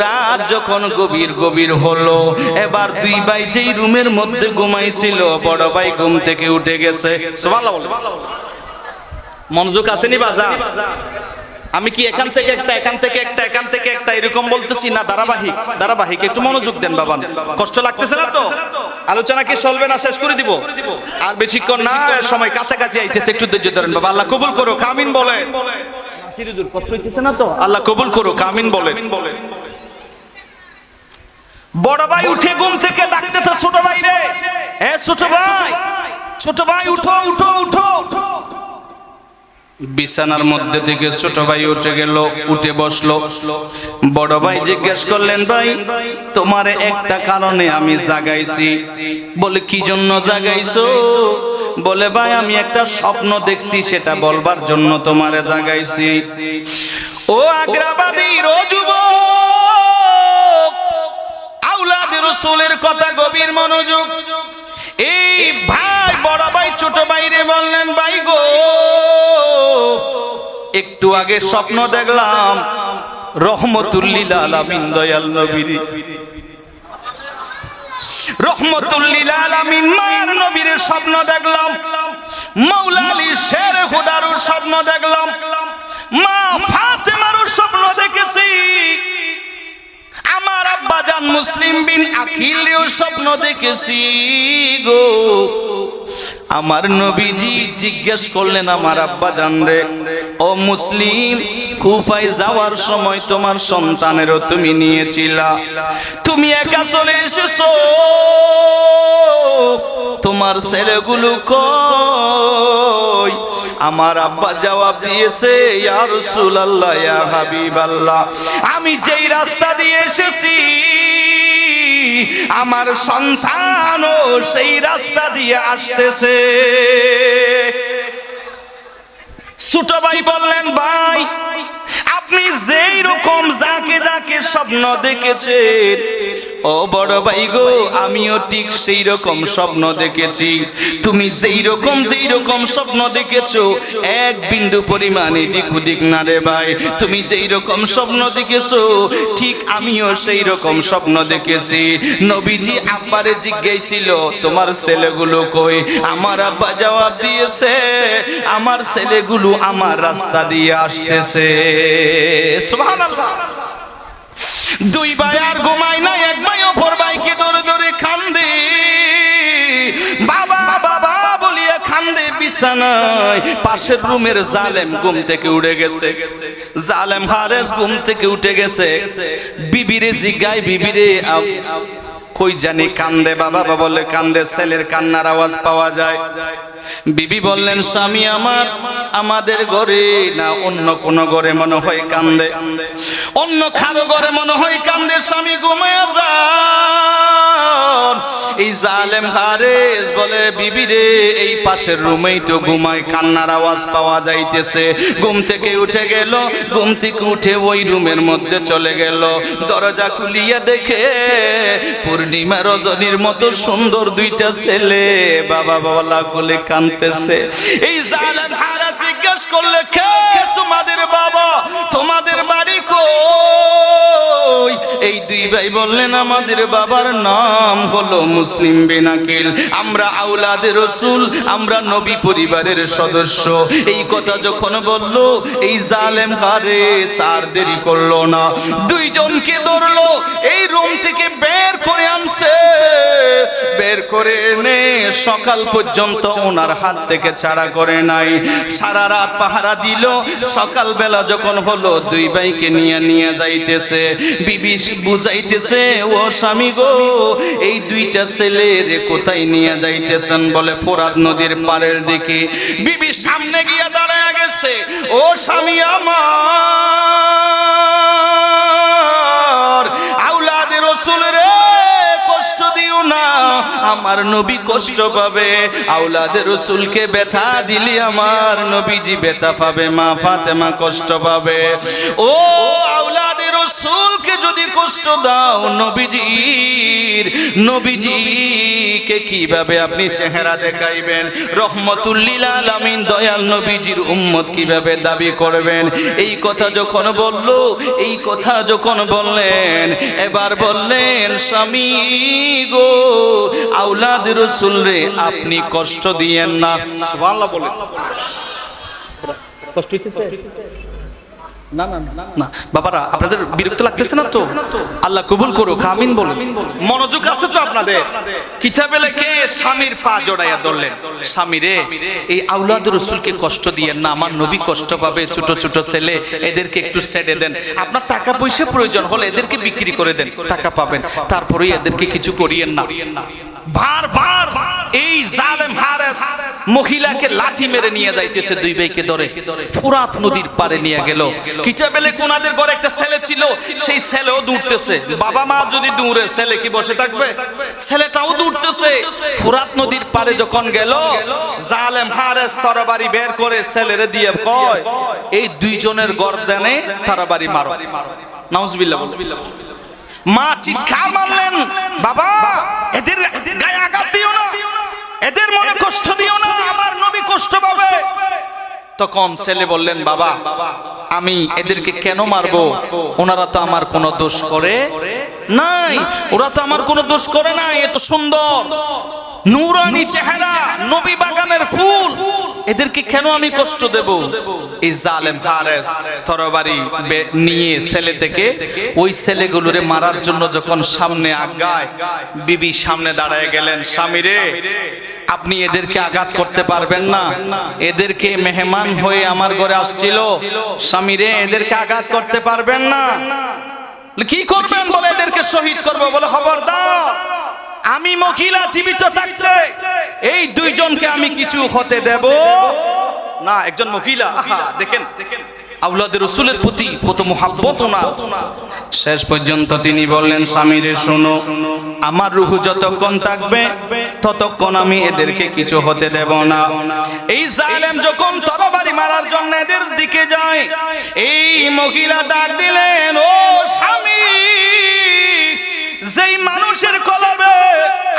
রাত যখন গভীর হলো, এবার দুই ভাই যেই রুমের মধ্যে ঘুমাইছিল বড় ভাই ঘুম থেকে উঠে গেছে। সুবহানাল্লাহ, মনোযোগ আসেনি বাজার? আমি কি এখান থেকে একটা এখান থেকে একটা এখান থেকে একটা এরকম বলতেছি না? ধারাবাহিক একটু মনোযোগ দেন বাবা, কষ্ট লাগতেছে না তো? আলোচনা কি চলবে না শেষ করে দিব? আর বেশিক্ষণ না, সময় কাছাকাছি আইতেছে, একটু ধৈর্য ধরেন বাবা। আল্লাহ কবুল করো, আমিন বলেন। কষ্ট হইতেছে না তো? আল্লাহ কবুল করো, আমিন বলেন। বড় ভাই উঠে ঘুম থেকে ডাকতেছে ছোট ভাই রে, এ ছোট ভাই উঠো উঠো উঠো। বিছানার মধ্যে থেকে ছোট ভাই উঠে গেল, উঠে বসলো। বড় ভাই জিজ্ঞেস করলেন ভাই তোমারে একটা কারণে আমি জাগাইছি। বলে কি জন্য জাগাইছো? বলে ভাই আমি একটা স্বপ্ন দেখছি, সেটা বলবার জন্য তোমারে জাগাইছি। ও আগ্রাবাদীর ও যুবক, আওলাদের রাসূলের কথা গভীর মনোযোগ। এই ভাই বড় ভাই ছোট ভাইরে বললেন ভাই গো, একটু আগে স্বপ্ন দেখলাম রহমতুল লিল আলামিন দয়াল নবীর, রহমতুল লিল আলামিন মায়ার নবীর স্বপ্ন দেখলাম, মাওলা আলী শের খুদার স্বপ্ন দেখলাম, মা ফাতেমার স্বপ্ন দেখেছি, আমার আব্বা জান মুসলিম বিন আকিলের স্বপ্ন দেখেছি গো। আমার নবীজি জিজ্ঞেস করলেন আমার আব্বা জান রে, ও মুসলিম কুফায় যাওয়ার সময় তোমার সন্তানেরও তুমি নিয়েছিলা, তুমি একা চলে এসেছো, তোমার ছেলেগুলো কই? আমার আব্বা জবাব দিয়েছে ইয়া রাসূলুল্লাহ ইয়া হাবিবাল্লাহ, আমি যেই রাস্তা দিয়ে এসেছি আমার সন্তানও সেই রাস্তা দিয়ে আসতেছে। ছোট ভাই বললেন ভাই আপনি যেই রকম যাকে যাকে স্বপ্ন দেখেছেন, ও বড় ভাই গো আমিও ঠিক সেই রকম স্বপ্ন দেখেছি। তুমি যেই রকম স্বপ্ন দেখেছো এক বিন্দু পরিমাণ এদিক ওদিক না রে ভাই। তুমি যেই রকম স্বপ্ন দেখেছো ঠিক আমিও সেই রকম স্বপ্ন দেখেছি। নবীজি আব্বারে জিজ্ঞাসিল তোমার ছেলেগুলো কই? আমার আব্বা জবাব দিয়েছে আমার ছেলেগুলো আমার রাস্তা দিয়ে আসতেছে। সুবহানাল্লাহ। দুই ভাই আর ঘুমায় না, এক ভাই অপর ভাইকে ধরে ধরে কান্দে, বাবা বাবা বিছানায়, পাশের রুমের জালেম ঘুম থেকে উঠে গেছে। জালেম হারেস ঘুম থেকে উঠে গেছে, বিবিরে জিগায়, বিবিরে কই জানি কান্দে। বাবা বলে কান্দে, ছেলের কান্নার আওয়াজ পাওয়া যায়। বিবি বললেন স্বামী আমার আমাদের ঘরে না অন্য কোন ঘরে মনে হয় কান্দে, অন্য কারো ঘরে মনে হয় কান্দে, স্বামী ঘুমায়া যান। এই জালেম হারেস বলে বিবি রে এই পাশের রুমেই তো ঘুমায়, কান্নার আওয়াজ পাওয়া যাইতেছে। ঘুম থেকে উঠে গেল, ঘুম থেকে উঠে ওই রুমের মধ্যে চলে গেল। দরজা খুলিয়া দেখে পূর্ণিমা রজনীর মতো সুন্দর দুইটা ছেলে বাবা বলা বলে কাঁদতেছে। এই জালেম হারা জিজ্ঞেস করলে কে তোমাদের বাবা, তোমাদের বাড়ি কই? এই দুই ভাই বললেন আমাদের বাবার নাম হলো মুসলিম বিন আকিল, আমরা আওলাদে রাসূল, আমরা নবী পরিবারের সদস্য। এই কথা যখন বলল এই জালেম হারেস আর দেরি করলো না, দুইজনকে ধরলো, এই রুম থেকে বের করে আনছে। বের করে এনে সকাল পর্যন্ত ওনার হাত থেকে ছাড়া করে নাই, সারা রাত পাহারা দিল। সকালবেলা যখন হলো দুই ভাইকে নিয়ে যাইতেছে, বিবি বুঝাইতেছে ও স্বামী গো এই দুইটা ছেলের কোথায় নিয়ে যাইতেছেন? বলে ফোরাত নদীর পাড়ের দিকে। বিবি সামনে গিয়ে দাঁড়ায় গেছে, ও স্বামী আমার আওলাদে রাসূল রে কষ্ট দিও না, আমার নবী কষ্ট পাবে। আওলাদে রাসূলকে ব্যথা দিলি আমার নবীজি ব্যথা পাবে, মা ফাতেমা কষ্ট পাবে। ও আওলাদে রাসূলকে যদি কষ্ট দাও নবীজিকে কিভাবে আপনি চেহারা দেখাইবেন? রহমতুল লিল আলামিন দয়াল নবীজির উম্মত কিভাবে দাবি করবেন? এই কথা যখন বলল, এই কথা যখন বললেন, এবার বললেন স্বামী গো আওলাদে রাসূল রে আপনি কষ্ট দিয়েন না। সুবহানাল্লাহ বলেন। কষ্ট হইতেছে না? না না না বাবারা, আপনাদের বিরক্ত লাগতেছে না তো? আল্লাহ কবুল করুক, আমিন বলুন। মনোযোগ আছে তো আপনাদের? কিতাবে লেখে স্বামীর পা জড়াইয়া ধরলেন, স্বামী রে এই আওলাদে রাসূলকে কষ্ট দিয়েন না, আমার নবী কষ্ট পাবে, ছোট ছোট ছেলে এদেরকে একটু ছেড়ে দেন। আপনার টাকা পয়সা প্রয়োজন হলে এদেরকে বিক্রি করে দেন, টাকা পাবেন, তারপরে এদেরকে কিছু করিয়েন না। বারবার এই জালেম হারেস মহিলাকে লাঠি মেরে নিয়ে যাইতেছে, দুই ভাইকে ধরে ফোরাত নদীর পারে নিয়ে গেল। কিতাবে লেখা ওনাদের ঘরে একটা ছেলে ছিল, সেই ছেলেও দৌড়তেছে। বাবা মা যদি দৌড়ে ছেলে কি বসে থাকবে? ছেলেটাও দৌড়তেছে। ফোরাত নদীর পারে যখন গেল, জালেম হারেস তরবারি বের করে ছেলেরে দিয়ে কয় এই দুইজনের গর্দানে তরবারি মারো। নাউজুবিল্লাহ। মা চিৎকার মারলেন, বাবা এদের গায়ে আঘাত দিও না, এদের মনে কষ্ট দিও না, আমার নবী কষ্ট পাবে। তখন ছেলে বললেন বাবা আমি এদেরকে কেন মারবো? ওনারা তো আমার কোনো দোষ করে নাই, ওরা তো আমার কোনো দোষ করে নাই, এত সুন্দর নূরানি চেহারা, নবী বাগানের ফুল, এদেরকে কেন আমি কষ্ট দেব? এই জালেম হারেস তরবারি নিয়ে ছেলে থেকে ওই ছেলেগুলোরে মারার জন্য যখন সামনে আগায়, বিবি সামনে দাঁড়ায় গেলেন, স্বামী রে আপনি এদেরকে আঘাত করতে পারবেন না, এদেরকে মেহমান হয়ে আমার ঘরে আসছিল, স্বামী রে এদেরকে আঘাত করতে পারবেন না। কি করবেন? বলে এদেরকে শহীদ করব। বলে খবরদার, আমি মহিলা জীবিত থাকতে এই দুইজনকে আমি কিছু হতে দেব না। একজন মহিলা দেখেন আওলাদে রাসূলের প্রতি কত মুহাব্বত না। শেষ পর্যন্ত তিনি বললেন স্বামী রে শোনো, আমার রূহ যতক্ষণ থাকবে ততক্ষণ আমি এদেরকে কিছু হতে দেব না। এই জালেম যখন তরবারি মারার জন্য এদের দিকে যায়, এই মহিলা ডাক দিলেন, ও স্বামী, যেই মানুষের কলবে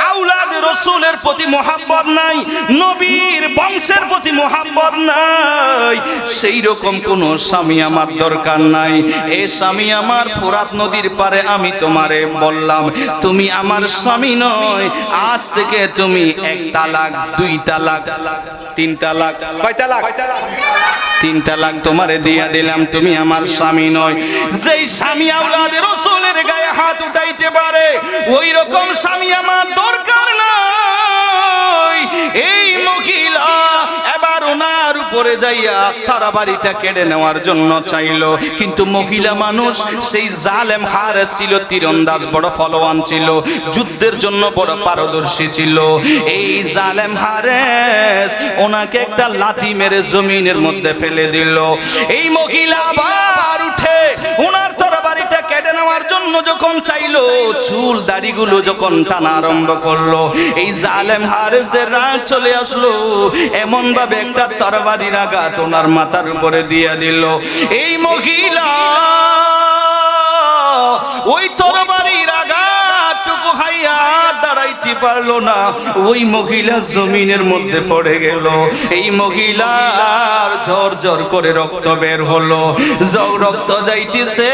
আওলাদে রাসূলের প্রতি মুহাব্বত নাই, নবীর বংশের প্রতি মুহাব্বত নাই, সেই রকম কোন স্বামী আমার দরকার নাই। এ স্বামী আমার, ফোরাত নদীর পারে আমি তোমারে বললাম তুমি আমার স্বামী নয়, আজ থেকে তুমি 1 তালাক, 2 তালাক, 3 তালাক, কয় তালাক? 3 তালাক তোমারে দিয়া দিলাম, তুমি আমার স্বামী নয়। যেই স্বামী আওলাদে রাসূলের গায়ে হাত উঠাইতে পারে ওই রকম স্বামী আমার দরকার নাই। এই মহিলা এবার ওনার উপরে যাইয়া তরবারিটা কেড়ে নেওয়ার জন্য চাইলো, কিন্তু মহিলা মানুষ সেই জালেম হারেস ছিল তীরন্দাজ, বড় ফলওয়ান ছিল, যুদ্ধের জন্য বড় পারদর্শী ছিল। এই জালেম হারেস ওনাকে একটা লাথি মেরে জমিনের মধ্যে ফেলে দিল। এই মহিলা আবার উঠে ওনার তরবারিটা কেটে নেওয়ার জন্য যখন চাইলো, চুল দাড়িগুলো যখন টানা আরম্ভ করলো, এই জালেম হারেসের রাগ চলে আসলো, এমন ভাবে একটা তরবারির আঘাত ওনার মাথার উপরে দিয়ে দিল। এই মহিলা ওই তরবারির আঘাতটুকু হাইয়া দাঁড়াইতে পারলো না, ওই মহিলা জমিনের মধ্যে পড়ে গেল। এই মহিলার ঝর ঝর করে রক্ত বের হলো, রক্ত যাইতেছে।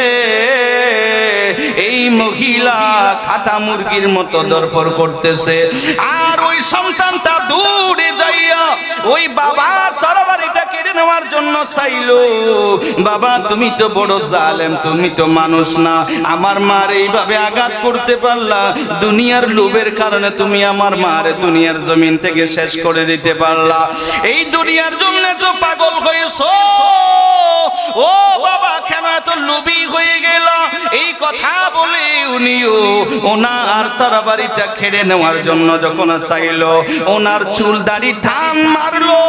এই মহিলা খাটা মুরগির মতো দরপর করতেছে, আর ওই সন্তানটা দূরে যাইয়া ওই বাবার তরবারিটা কেড়ে নেওয়ার জন্য চাইলো। বাবা তুমি তো বড় জালেম, তুমি তো মানুষ না, আমার মার এইভাবে আঘাত করতে পারলা, দুনিয়ার লোভের কারণে তুমি আমার মার দুনিয়ার জমিন থেকে শেষ করে দিতে পারলা, এই দুনিয়ার জন্য তো পাগল হয়েছো। ও বাবা কেন এত লোভী হয়ে গেল? এই কথা বলে উনিও ওনার তরবারিটা কেড়ে নেওয়ার জন্য যখন চাইলো, ওনার চুল দাড়ি টান মারলো,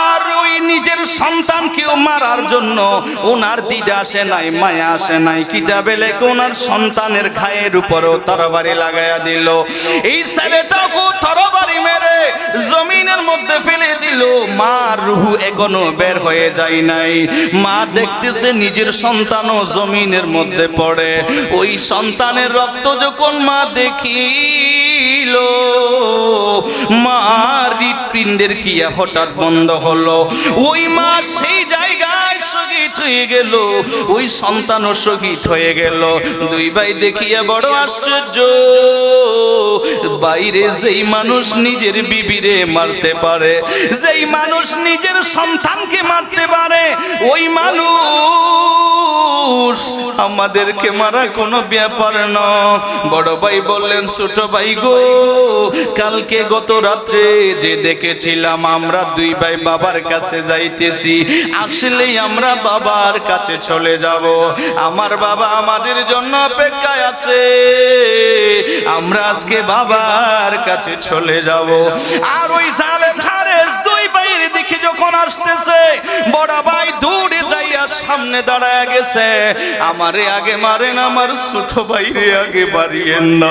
আর ওই নিজের সন্তানকেও মারার জন্য ওনার দিদা আসে নাই, মায়া আসে নাই, কিতাবে লেখে ওনার সন্তানের ঘায়ের উপরও তরবারি লাগাইয়া দিল। এই ছেলেটাকে তরবারি মেরে জমিনের মধ্যে ফেলে দিল। মার রুহু এখনো বের হয়ে যায় নাই। মা দেখতেছে নিজের সন্তানও জমিনের মধ্যে পড়ে। ওই সন্তানের রক্ত যখন মা দেখিল, মার হৃৎপিণ্ডের ক্রিয়া হঠাৎ বন্ধ হলো। ওই মা সেই জায়গায় শহীদ হয়ে গেল, ওই সন্তানও শহীদ হয়ে গেল। দুই ভাই দেখিয়া বড় আশ্চর্য, বাইরে যেই মানুষ নিজের বিবিরে মারতে পারে, যেই মানুষ নিজের সন্তানকে মারতে পারে, ওই মানুষ আমাদেরকে মারা কোনো ব্যাপার না। বড় ভাই বললেন, ছোট ভাই গো, কালকে গত রাত্রে যে দেখেছিলাম আমরা দুই ভাই বাবার কাছে যাইতেছি, আসলেই আমরা বাবার কাছে চলে যাব। আমার বাবা আমাদের জন্য অপেক্ষায় আছে, আমরা আজকে বাবার কাছে চলে যাব। আর ওই জালেম হারেস দুই ভাইয়ের দিকে যখন আসতেছে, বড় ভাই দূরে যাইয়া সামনে দাঁড়ায় গেছে, আমারে আগে মারেন, আমার ছোট ভাইরে আগে বাড়িয়েন না।